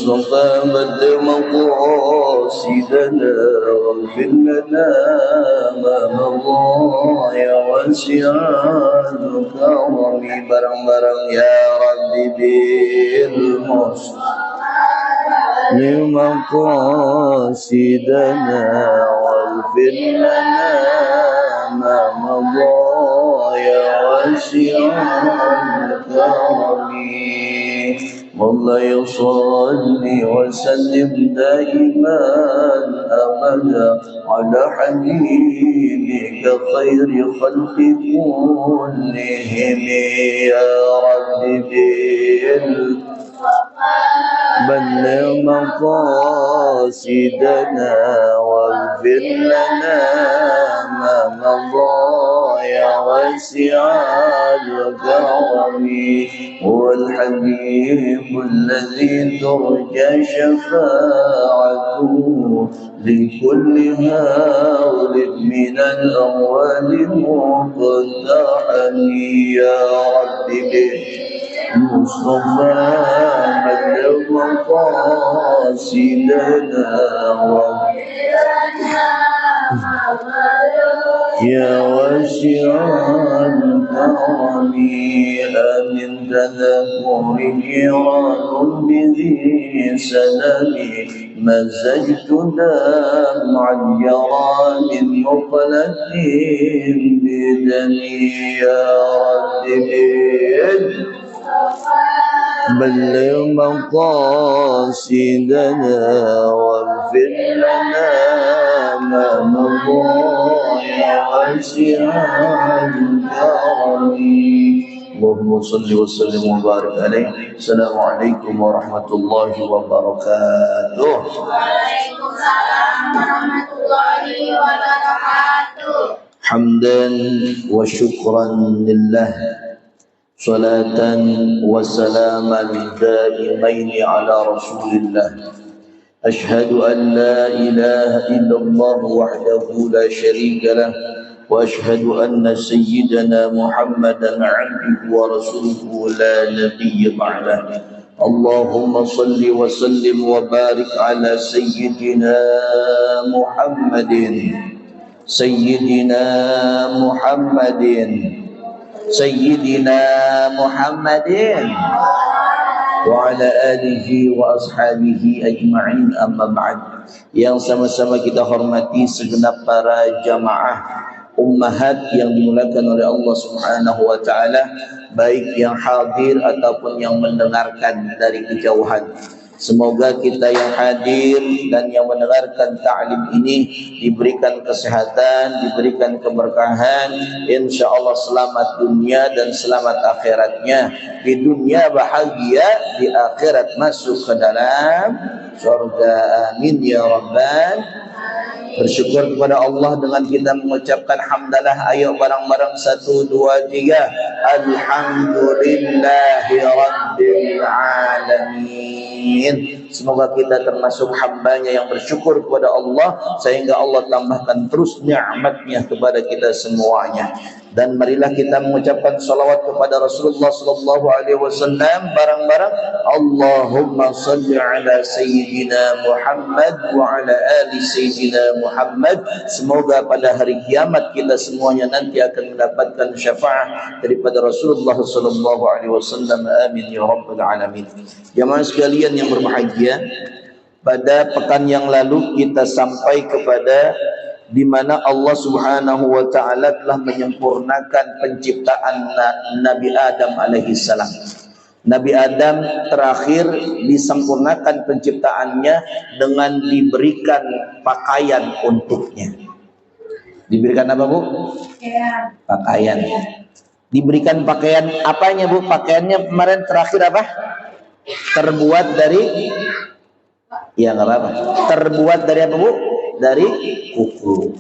المصطفى بدل مقاصدنا واغفر لنا ما مضى يا واسع الكرم bareng-bareng ya Rabbi bil لمقاصدنا واغفر لنا ما مضى يا واسع الكرم والله يصلي وسلم دائما أبدا على حبيبك خير خلق كلهم يا رب بلغ مقاصدنا واغفر لنا ما مضى يا واسع الكرم هو الحبيب الذي ترجى شفاعته لكل هول من الأموال مقتحم يا رب المصطفى بلغ مقاصدنا يا واسع الكرم آمن تذكر جيران بذي سلام مزجت دمعا جرى من مقلة بدمي يا رب بلغ مقاصدنا واغفر لنا ما مضى يا واسع الكرم اللهم صل وسلم وبارك عليه السلام عليكم ورحمة الله وبركاته وعليكم السلام ورحمة الله وبركاته حمدا وشكرا لله صلاة وسلاما دائمين على رسول الله أشهد أن لا إله إلا الله وحده لا شريك له وأشهد أن سيدنا محمدا عبده ورسوله لا نبي بعده اللهم صل وسلم وبارك على سيدنا محمد وعلى آله وأصحابه أجمعين أما بعد. Yang sama-sama kita hormati segenap para jamaah ummahat yang dimuliakan oleh Allah Subhanahu wa taala, baik yang hadir ataupun yang mendengarkan dari kejauhan. Semoga kita yang hadir dan yang mendengarkan ta'lim ini diberikan kesehatan, diberikan keberkahan, insyaallah selamat dunia dan selamat akhiratnya. Di dunia bahagia, di akhirat masuk ke dalam surga. Amin ya rabbal. Bersyukur kepada Allah dengan kita mengucapkan hamdalah. Ayo bareng-bareng 1, 2, 3. Alhamdulillahi rabbil alamin. Semoga kita termasuk hambanya yang bersyukur kepada Allah, sehingga Allah tambahkan terus nikmatnya kepada kita semuanya. Dan marilah kita mengucapkan salawat kepada Rasulullah sallallahu alaihi wasallam bareng-bareng. Allahumma salli ala sayyidina Muhammad wa ala ali sayyidina Muhammad. Semoga pada hari kiamat kita semuanya nanti akan mendapatkan syafaat daripada Rasulullah sallallahu alaihi wasallam. Amin ya rabbal alamin. Jemaah sekalian yang berbahagia, pada pekan yang lalu kita sampai kepada di mana Allah Subhanahu wa taala telah menyempurnakan penciptaan Nabi Adam alaihi salam. Nabi Adam terakhir disempurnakan penciptaannya dengan diberikan pakaian untuknya. Diberikan apa, Bu? Pakaian. Diberikan pakaian apanya, Bu? Pakaiannya kemarin terakhir apa? Terbuat dari, ya nggak apa-apa. Terbuat dari apa, Bu? Dari kuku.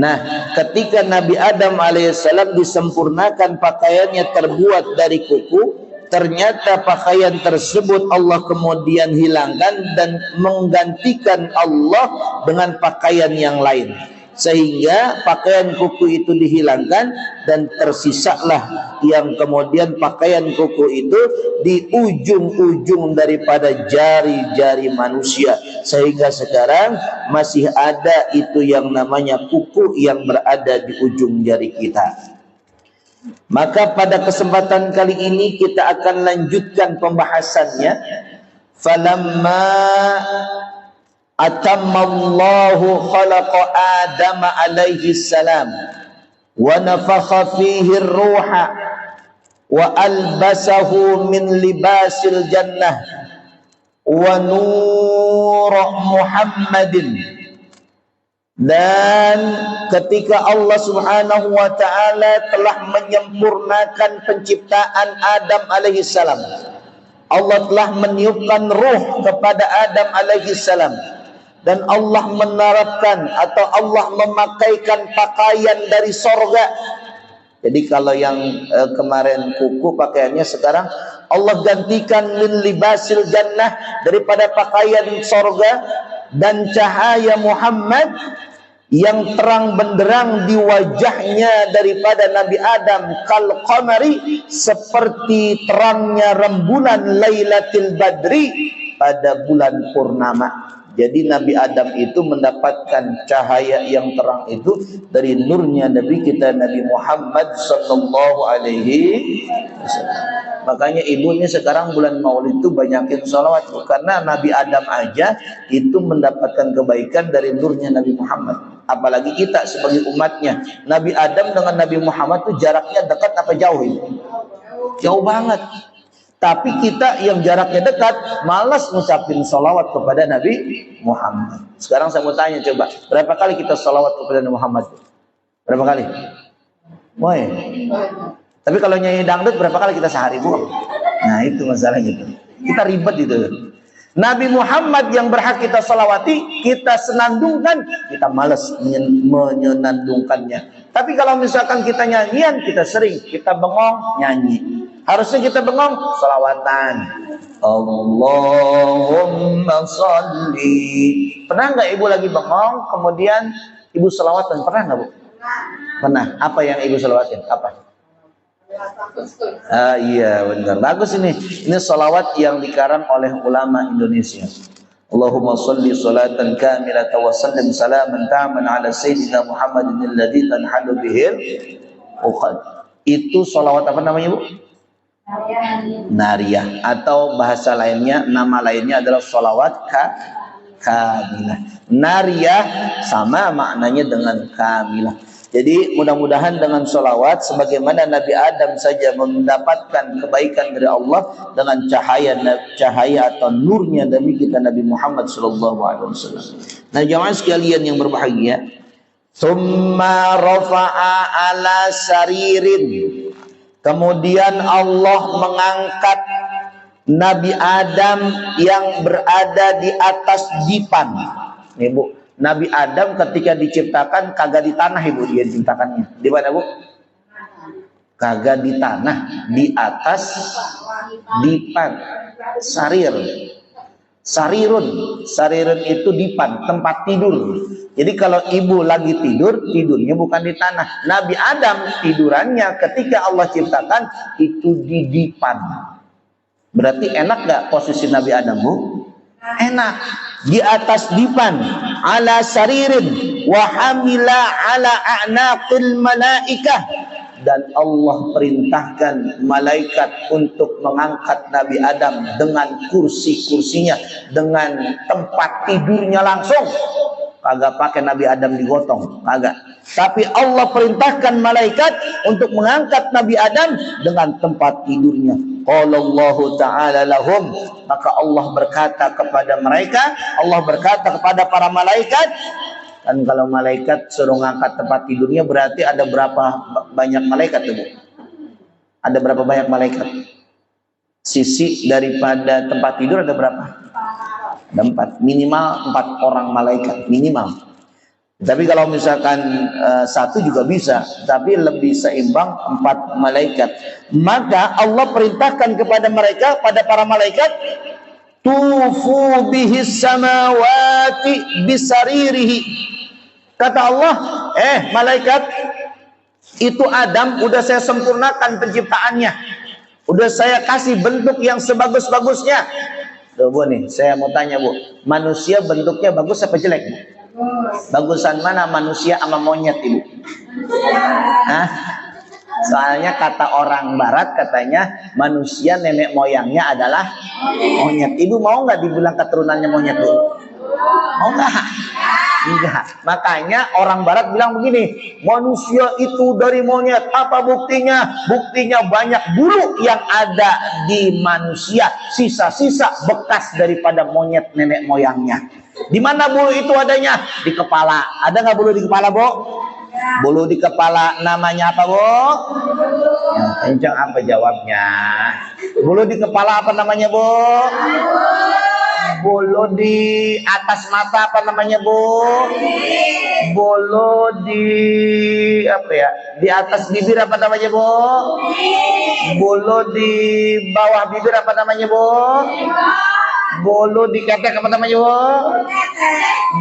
Nah, ketika Nabi Adam alaihissalam disempurnakan pakaiannya terbuat dari kuku, ternyata pakaian tersebut Allah kemudian hilangkan dan menggantikan Allah dengan pakaian yang lain. sehingga pakaian kuku itu dihilangkan dan tersisalah yang kemudian pakaian kuku itu di ujung-ujung daripada jari-jari manusia, sehingga sekarang masih ada itu yang namanya kuku yang berada di ujung jari kita. Maka pada kesempatan kali ini kita akan lanjutkan pembahasannya. Falamma atammallahu khalaqa Adam alaihi salam wa nafakha fihi ruha wa albasahu min libasil jannah wa nur Muhammadin. Dan ketika Allah subhanahu wa ta'ala telah menyempurnakan penciptaan Adam alaihi salam, Allah telah meniupkan ruh kepada Adam alaihi salam, dan Allah menerapkan atau Allah memakaikan pakaian dari sorga. Jadi kalau yang kemarin kuku pakaiannya, sekarang Allah gantikan min libasil jannah, daripada pakaian sorga, dan cahaya Muhammad yang terang benderang di wajahnya daripada Nabi Adam kal qamari, seperti terangnya rembulan Lailatul Badri pada bulan purnama. Jadi Nabi Adam itu mendapatkan cahaya yang terang itu dari nurnya Nabi kita Nabi Muhammad sallallahu alaihi wasallam. Makanya ibunya sekarang bulan Maulid itu banyakin sholawat, karena Nabi Adam aja itu mendapatkan kebaikan dari nurnya Nabi Muhammad. Apalagi kita sebagai umatnya. Nabi Adam dengan Nabi Muhammad itu jaraknya dekat apa jauh ini? Jauh banget. Tapi kita yang jaraknya dekat malas ngucapin sholawat kepada Nabi Muhammad. Sekarang saya mau tanya, coba berapa kali kita sholawat kepada Nabi Muhammad? Berapa kali? Woi. Tapi kalau nyanyi dangdut berapa kali kita sehari, Bu? Nah itu masalahnya itu. Kita ribet itu. Nabi Muhammad yang berhak kita sholawati, kita senandungkan, kita malas menyenandungkannya. Tapi kalau misalkan kita nyanyian, kita sering, kita bengong nyanyi. Harusnya kita bengong sholawatan. Allahumma sholli. Pernah nggak ibu lagi bengong kemudian ibu sholawatan? Pernah nggak, Bu? Pernah. Apa yang ibu sholawatin? Apa? Iya benar, bagus ini. Ini sholawat yang dikarang oleh ulama Indonesia. Allahumma sholli sholatan kamilatan wa sallim salaman ta'aman ala sayyidina Muhammadin alladhi tanhalu bihil uqad. Itu sholawat apa namanya, Bu? Nariyah, atau bahasa lainnya, nama lainnya adalah sholawat kamilah. Nariyah sama maknanya dengan kamilah. Jadi mudah-mudahan dengan sholawat sebagaimana Nabi Adam saja mendapatkan kebaikan dari Allah dengan cahaya atau nurnya Nabi kita Nabi Muhammad SAW. Nah jamaah sekalian yang berbahagia, summa rafa'a ala saririn. Kemudian Allah mengangkat Nabi Adam yang berada di atas dipan. Ibu, Nabi Adam ketika diciptakan kagak di tanah, Ibu, dia diciptakannya. Di mana, Bu? Kagak di tanah, di atas dipan. Sarir. Sarirun itu dipan, tempat tidur. Jadi kalau ibu lagi tidur, tidurnya bukan di tanah. Nabi Adam tidurannya ketika Allah ciptakan itu di dipan. Berarti enak gak posisi Nabi Adam, Bu? Enak. Di atas dipan, ala saririn wa hamila ala a'naqil malaikah. Dan Allah perintahkan malaikat untuk mengangkat Nabi Adam dengan kursi-kursinya, dengan tempat tidurnya langsung. Kagak pakai Nabi Adam digotong, kagak. Tapi Allah perintahkan malaikat untuk mengangkat Nabi Adam dengan tempat tidurnya. Qalallahu ta'ala lahum, maka Allah berkata kepada mereka, Allah berkata kepada para malaikat. Kan kalau malaikat suruh ngangkat tempat tidurnya berarti ada berapa banyak malaikat, Bu? Ada berapa banyak malaikat? Sisi daripada tempat tidur ada berapa? Ada 4, minimal 4 orang malaikat, minimal. Tapi kalau misalkan 1 juga bisa, tapi lebih seimbang 4 malaikat. Maka Allah perintahkan kepada mereka, pada para malaikat, tufu bihis samawati bisaririhi. Kata Allah, malaikat, itu Adam udah saya sempurnakan penciptaannya. Udah saya kasih bentuk yang sebagus-bagusnya. Tuh Bu nih, saya mau tanya Bu, manusia bentuknya bagus apa jelek Bu? Bagusan mana manusia sama monyet Ibu? Hah? Soalnya kata orang barat katanya manusia nenek moyangnya adalah monyet. Ibu mau nggak dibilang keturunannya monyet Bu? Mau nggak? Enggak. Makanya orang barat bilang begini, manusia itu dari monyet. Apa buktinya? Buktinya banyak bulu yang ada di manusia, sisa-sisa bekas daripada monyet nenek moyangnya. Di mana bulu itu adanya? Di kepala. Ada nggak bulu di kepala, Bu? Bulu di kepala namanya apa, Bu? Ya, kencang apa jawabnya? Bulu di kepala apa namanya, Bu? Bulu di atas mata apa namanya, Bu? Bulu di apa ya? Di atas bibir apa namanya, Bu? Bulu di bawah bibir apa namanya, Bu? Bulu di ketek apa namanya, Bu?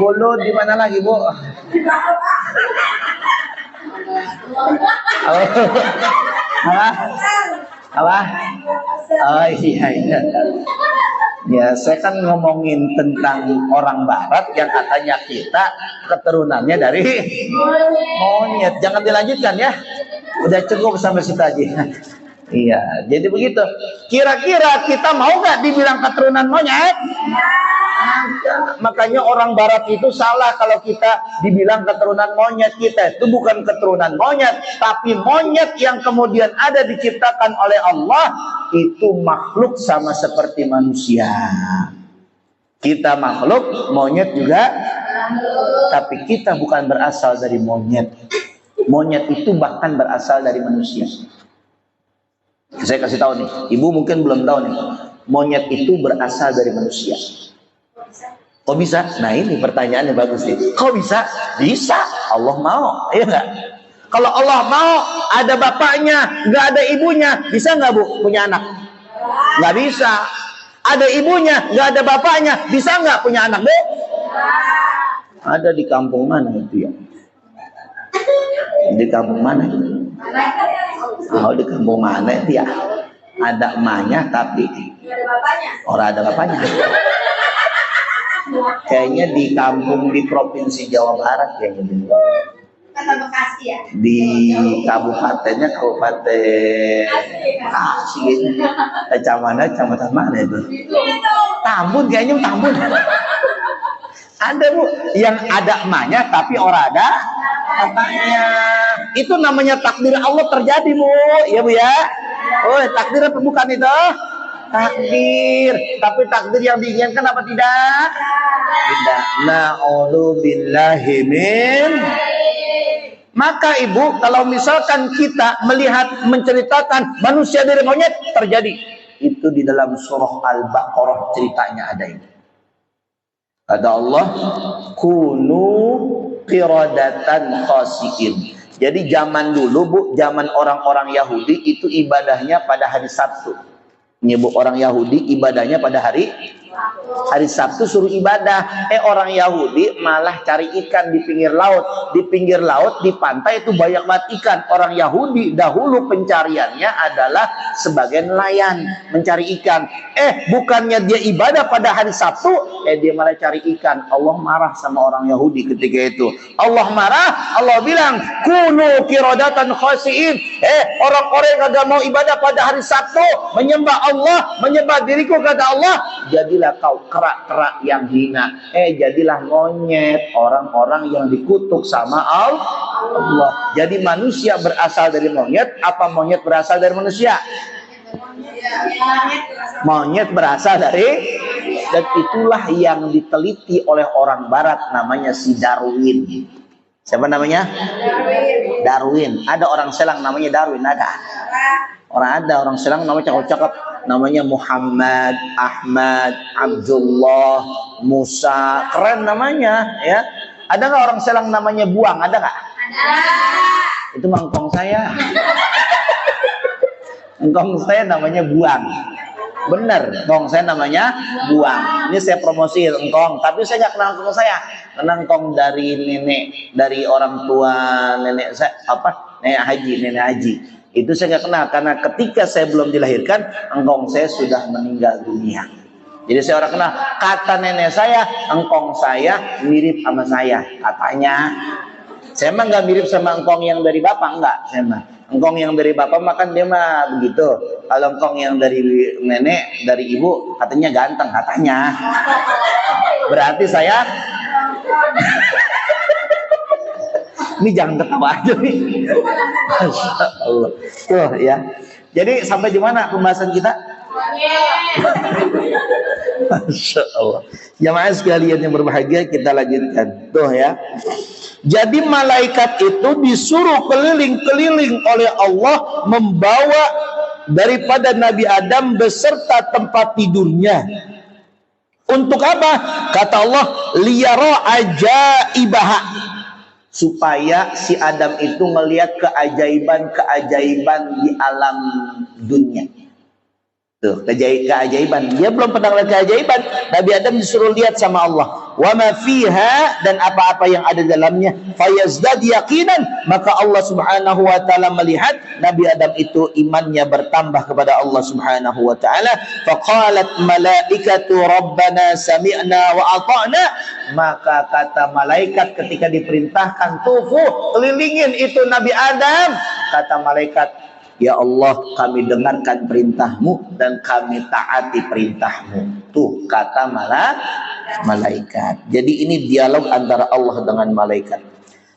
Bulu di mana lagi, Bu? Apa? Apa? Oh iya, iya. Ya, saya kan ngomongin tentang orang barat yang katanya kita keturunannya dari monyet. Jangan dilanjutkan ya. Udah cukup sampai situ aja. Iya, jadi begitu. Kira-kira kita mau nggak dibilang keturunan monyet? Makanya orang barat itu salah kalau kita dibilang keturunan monyet. Kita itu bukan keturunan monyet, tapi monyet yang kemudian ada diciptakan oleh Allah itu makhluk sama seperti manusia. Kita makhluk, monyet juga, tapi kita bukan berasal dari monyet. Monyet itu bahkan berasal dari manusia. Saya kasih tahu nih, Ibu mungkin belum tahu nih, monyet itu berasal dari manusia. Kok bisa? Nah ini pertanyaannya bagus nih. Kok bisa? Bisa. Allah mau, iya nggak? Kalau Allah mau, ada bapaknya, nggak ada ibunya, bisa nggak Bu punya anak? Nggak bisa. Ada ibunya, nggak ada bapaknya, bisa nggak punya anak, Bu? Ada di kampung mana itu ya? Di kampung mana? Oh, di kampung mana itu ya? Ada emaknya tapi orang ada bapaknya. Kayaknya di kampung di provinsi Jawa Barat kayaknya. Kata Bekasi ya? Di kabupatennya Kabupaten Bekasi gitu. Kecamatan mana itu? Tambun kayaknya, Tambun. Ada Bu yang ada emaknya tapi orang ada bapaknya. Itu namanya takdir Allah terjadi Bu. Ya Bu ya. Oh, takdir apa bukan itu? Takdir. Tapi takdir yang diinginkan apa tidak? Tidak. Na'udzubillahi min. Maka Ibu, kalau misalkan kita melihat menceritakan manusia dari monyet terjadi, itu di dalam surah Al-Baqarah ceritanya ada ini. Kata Allah, kunu qiradatan khasiin. Jadi zaman dulu Bu, zaman orang-orang Yahudi itu ibadahnya pada hari Sabtu. Nyebut orang Yahudi ibadahnya pada hari Sabtu suruh ibadah. Orang Yahudi malah cari ikan di pinggir laut. Di pinggir laut, di pantai itu banyak banget ikan. Orang Yahudi dahulu pencariannya adalah sebagai nelayan, mencari ikan. Bukannya dia ibadah pada hari Sabtu, dia malah cari ikan. Allah marah sama orang Yahudi ketika itu. Allah marah, Allah bilang, kunu qiradatan khasiin. Orang-orang yang kagak mau ibadah pada hari Sabtu, menyembah Allah, menyembah diriku, kata Allah, jadilah kau kerak-kerak yang hina. Jadilah monyet, orang-orang yang dikutuk sama Allah. Jadi manusia berasal dari monyet, apa monyet berasal dari manusia? Monyet berasal dari, dan itulah yang diteliti oleh orang barat, namanya si Darwin. Siapa namanya? Darwin. Ada orang Selang namanya Darwin, ada. Orang Selang namanya cakep-cakep, namanya Muhammad, Ahmad, Abdullah, Musa, keren namanya ya. Ada nggak orang Selang namanya Buang? Ada nggak? Ada. Itu mangkong saya. Engkong saya namanya Buang. Bener, engkong saya namanya Buang. Ini saya promosi engkong, tapi saya nggak kenal engkong saya. ngkong dari nenek, dari orang tua nenek saya, nenek haji. Itu saya nggak kenal karena ketika saya belum dilahirkan, engkong saya sudah meninggal dunia. Jadi saya orang kenal. Kata nenek saya, engkong saya mirip sama saya. Katanya, saya mah nggak mirip sama engkong yang dari bapak, enggak. Saya mah engkong yang dari bapak makan dia mah begitu. Kalau engkong yang dari nenek, dari ibu, katanya ganteng, katanya. Berarti saya ini jangan ketawa aja nih. Masya Allah. Tuh ya. Jadi sampai di mana pembahasan kita? Masya Allah. Jamaah sekalian yang berbahagia, kita lanjutkan. Tuh ya. Jadi malaikat itu disuruh keliling-keliling oleh Allah membawa daripada Nabi Adam beserta tempat tidurnya. Untuk apa? Kata Allah, liyara ajaibaha, supaya si Adam itu melihat keajaiban-keajaiban di alam dunia. Tuh, keajaiban. Dia belum pernah lihat keajaiban. Nabi Adam disuruh lihat sama Allah. Wa ma fiha, dan apa-apa yang ada dalamnya. Fayazdad yaqinan, maka Allah Subhanahu wa taala melihat Nabi Adam itu imannya bertambah kepada Allah Subhanahu wa taala. Faqalat malaikatu rabbana sami'na wa ata'na, maka kata malaikat ketika diperintahkan tufu kelilingin itu Nabi Adam, kata malaikat, ya Allah, kami dengarkan perintahmu dan kami taati perintahmu. Tuh kata malaikat. Jadi ini dialog antara Allah dengan malaikat.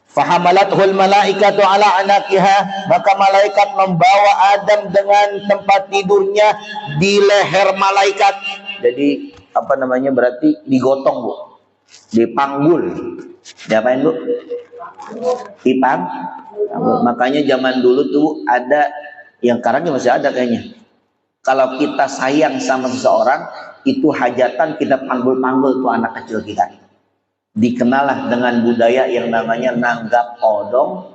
Fahamalathul malaikatu ala anakiha, maka malaikat membawa Adam dengan tempat tidurnya di leher malaikat. Jadi apa namanya, berarti digotong Bu, dipanggul. Diapain Bu? Makanya zaman dulu tuh ada, yang sekarang masih ada kayaknya. Kalau kita sayang sama seseorang, itu hajatan kita panggul-panggul tuh anak kecil kita. Dikenalah dengan budaya yang namanya nanggap odong.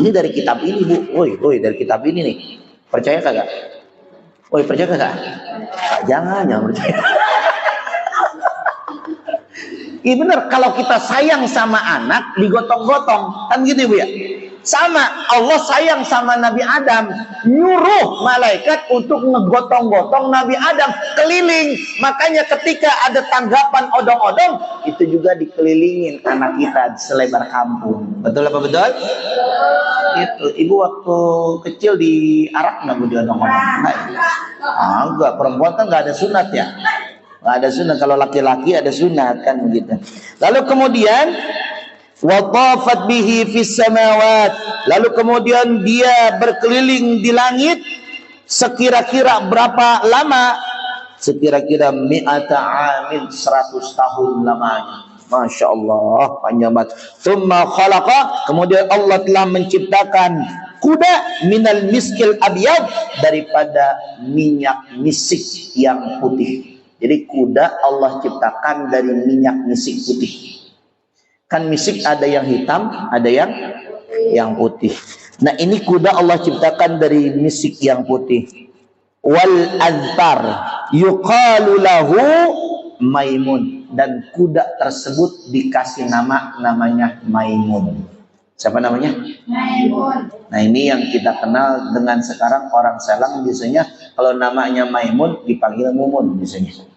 Ini dari kitab ini Bu. Woi, dari kitab ini nih. Percaya kagak? Woi, percaya kagak? Jangan percaya. Iya benar, kalau kita sayang sama anak digotong-gotong, kan gitu Bu ya. Sama, Allah sayang sama Nabi Adam, nyuruh malaikat untuk ngegotong-gotong Nabi Adam keliling. Makanya ketika ada tanggapan odong-odong, itu juga dikelilingin anak kita selebar kampung. Betul apa betul? Itu ibu waktu kecil di Arab nggak Bu diodong-odong? Enggak, perempuan kan nggak ada sunat ya. Nggak ada sunat, kalau laki-laki ada sunat kan begitu. Lalu kemudian watafat bihi fis samawat, lalu kemudian dia berkeliling di langit sekira-kira berapa lama? Sekira-kira mi'ata amin, 100 tahun lamanya. Masya Allah, panjang banget. Tsumma khalaqa, kemudian Allah telah menciptakan kuda minal miskil abyad, daripada minyak misik yang putih. Jadi kuda Allah ciptakan dari minyak misik putih. Kan misik ada yang hitam, ada yang putih. Nah ini kuda Allah ciptakan dari misik yang putih. Wal azfar yuqalu lahu Maimun, dan kuda tersebut dikasih namanya Maimun. Siapa namanya? Maimun. Nah ini yang kita kenal dengan sekarang orang Selang biasanya kalau namanya Maimun dipanggil Mumun biasanya.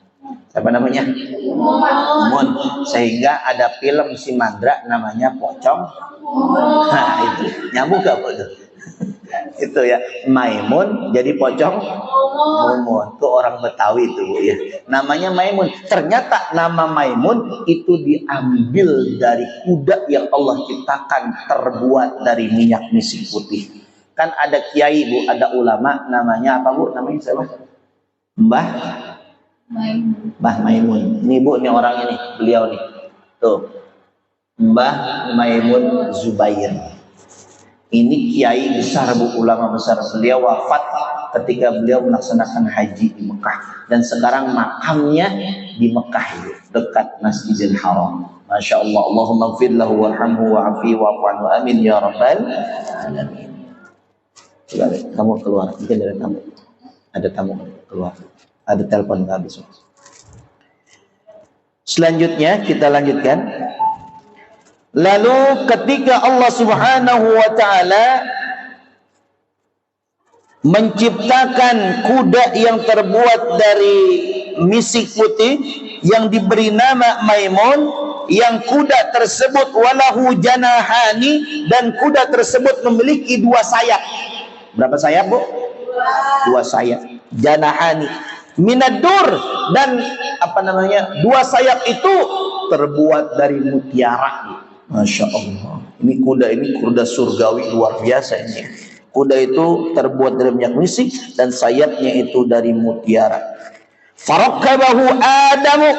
Siapa namanya? Mumun. Sehingga ada film si Mandra namanya Pocong. Nah itu nyambung gak Bu? Itu ya, Maimun jadi Pocong Mumun. Itu orang Betawi itu Bu ya. Namanya Maimun. Ternyata nama Maimun itu diambil dari kuda yang Allah ciptakan terbuat dari minyak misik putih. Kan ada kiai Bu, ada ulama namanya apa Bu? Namanya siapa? Mbah Maimun. Ini Bu, ini orang ini, beliau nih. Tuh. Mbah Maimun Zubair. Ini kiai besar Bu, ulama besar. Beliau wafat ketika beliau melaksanakan haji di Mekah, dan sekarang makamnya di Mekah dekat Masjidil Haram. Masya Allah. Allahumma gfir lahu warhamhu wa'afi wa'fu anhu amin ya rabbal alamin. Kamu keluar, mungkin ada tamu. Ada tamu keluar. Ada telepon habis. Selanjutnya kita lanjutkan. Lalu ketika Allah Subhanahu wa taala menciptakan kuda yang terbuat dari misik putih yang diberi nama Maimun, yang kuda tersebut walahu janahani, dan kuda tersebut memiliki 2 sayap. Berapa sayap, Bu? 2 sayap. Janahani minadur, dan apa namanya, 2 sayap itu terbuat dari mutiara. Masya Allah, ini kuda surgawi luar biasa ini. Kuda itu terbuat dari minyak misik dan sayapnya itu dari mutiara. Farakabahu Adamu,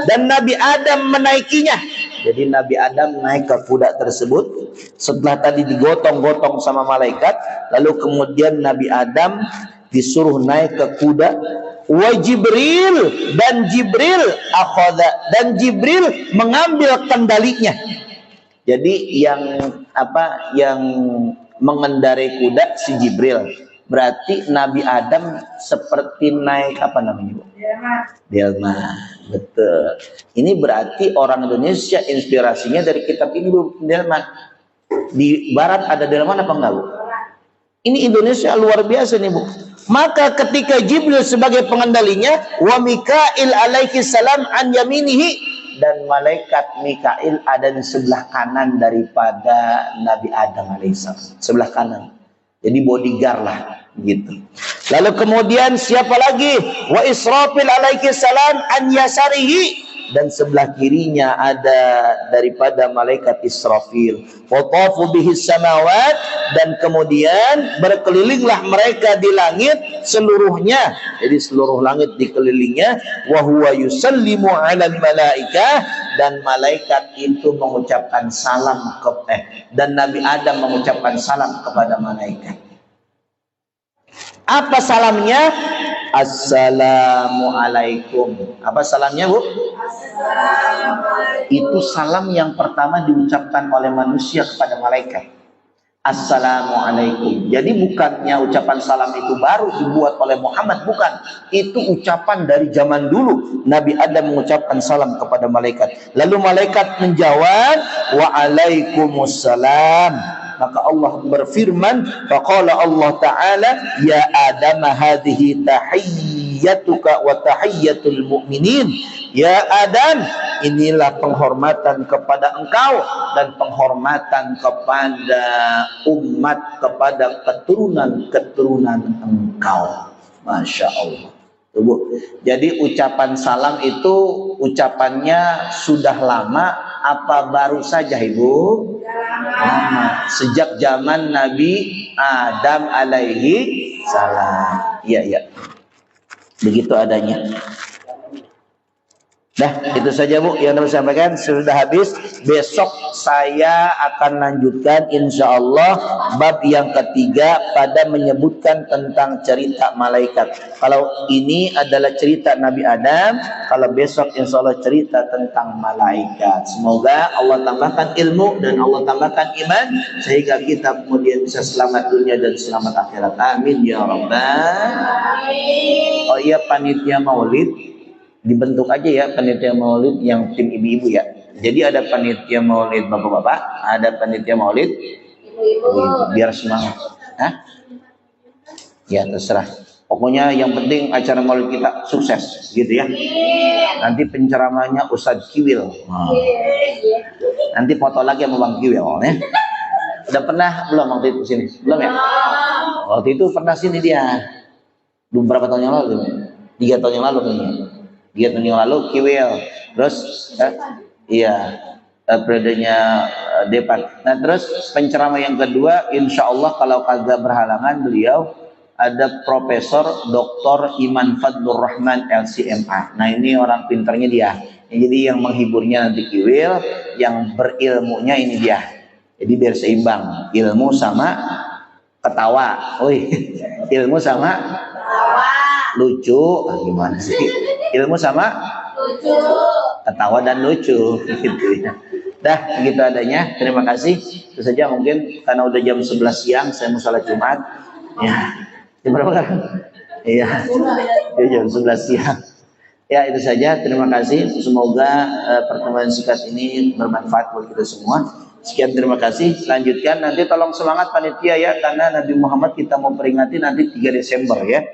dan Nabi Adam menaikinya. Jadi Nabi Adam naik ke kuda tersebut setelah tadi digotong-gotong sama malaikat. Lalu kemudian Nabi Adam disuruh naik ke kuda. Wa Jibril, dan Jibril akhadha, dan Jibril mengambil kendalinya. Jadi yang mengendarai kuda si Jibril. Berarti Nabi Adam seperti naik apa namanya, Bu? Delman. Betul. Ini berarti orang Indonesia inspirasinya dari kitab ini, Bu, Delman. Di barat ada Delman apa enggak, Bu? Ini Indonesia luar biasa nih, Bu. Maka ketika Jibril sebagai pengendalinya, wa Mikail alaihi salam an yaminihi, dan malaikat Mikail ada di sebelah kanan daripada Nabi Adam alaihissalam, sebelah kanan. Jadi bodyguard lah gitu. Lalu kemudian siapa lagi? Wa Israfil alaihi salam an yasarihi, dan sebelah kirinya ada daripada malaikat Israfil. Wa tafu bihi samawat, dan kemudian berkelilinglah mereka di langit seluruhnya. Jadi seluruh langit dikelilingnya. Wa huwa yusallimu 'alal malaikah, dan malaikat itu mengucapkan salam dan Nabi Adam mengucapkan salam kepada malaikat. Apa salamnya? Assalamualaikum. Apa salamnya, Bu? Itu salam yang pertama diucapkan oleh manusia kepada malaikat. Assalamualaikum. Jadi bukannya ucapan salam itu baru dibuat oleh Muhammad, bukan. Itu ucapan dari zaman dulu. Nabi Adam mengucapkan salam kepada malaikat. Lalu malaikat menjawab, waalaikumsalam. Maka Allah berfirman, faqala Allah Ta'ala, ya Adam hadhihi tahiyyatuka wa tahiyyatul mu'minin. Ya Adam, inilah penghormatan kepada engkau dan penghormatan kepada umat, kepada keturunan engkau. Masya Allah. Jadi ucapan salam itu ucapannya sudah lama apa baru saja, Ibu? Lama. Sejak zaman Nabi Adam alaihi salam. Iya. Begitu adanya. Dah, itu saja, Bu, yang dapat saya sampaikan. Sudah habis. Besok saya akan lanjutkan insyaallah bab yang ketiga pada menyebutkan tentang cerita malaikat. Kalau ini adalah cerita Nabi Adam, kalau besok insyaallah cerita tentang malaikat. Semoga Allah tambahkan ilmu dan Allah tambahkan iman sehingga kita kemudian bisa selamat dunia dan selamat akhirat. Amin ya rabbal alamin. Oh iya, panitia maulid dibentuk aja ya, panitia maulid yang tim ibu-ibu ya. Jadi ada panitia maulid bapak-bapak, ada panitia maulid ibu-ibu, biar semangat. Hah? Ya terserah. Pokoknya yang penting acara maulid kita sukses gitu ya. Nanti penceramahnya Ustadz Kiwil. Nanti foto lagi sama Bang Kiwil ya. Udah pernah belum waktu itu sini? Belum ya? Waktu itu pernah sini dia. Berapa tahun yang lalu? 3 tahun yang lalu kayaknya. 3 tahun yang lalu Kiwil, terus periodenya Depan. Nah terus penceramah yang kedua, insya Allah kalau kagak berhalangan beliau ada Profesor Dr. Iman Fadlur Rahman LCMA. Nah ini orang pinternya dia. Jadi yang menghiburnya nanti Kiwil, yang berilmunya ini dia. Jadi biar seimbang, ilmu sama ketawa. Ilmu sama ketawa. Lucu, gimana sih? Ilmu sama lucu, ketawa dan lucu gitu ya. Dah, begitu adanya. Terima kasih. Itu saja, mungkin karena udah jam 11 siang saya mau salat Jumat. Ya. Jam berapa kan? Iya. Jam 11 siang. Ya, itu saja. Terima kasih. Semoga pertemuan singkat ini bermanfaat buat kita semua. Sekian, terima kasih. Lanjutkan, nanti tolong semangat panitia ya, karena Nabi Muhammad kita mau peringati nanti 3 Desember ya.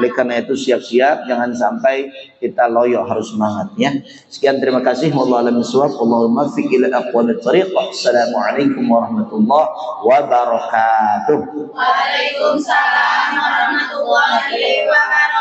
Oleh karena itu siap-siap, jangan sampai kita loyo, harus semangat ya. Sekian, terima kasih. Wallahu a'lam bishawab. Allahumma fiq ila aqwamit thariq. Assalamualaikum warahmatullahi wabarakatuh. Waalaikumsalam warahmatullahi wabarakatuh.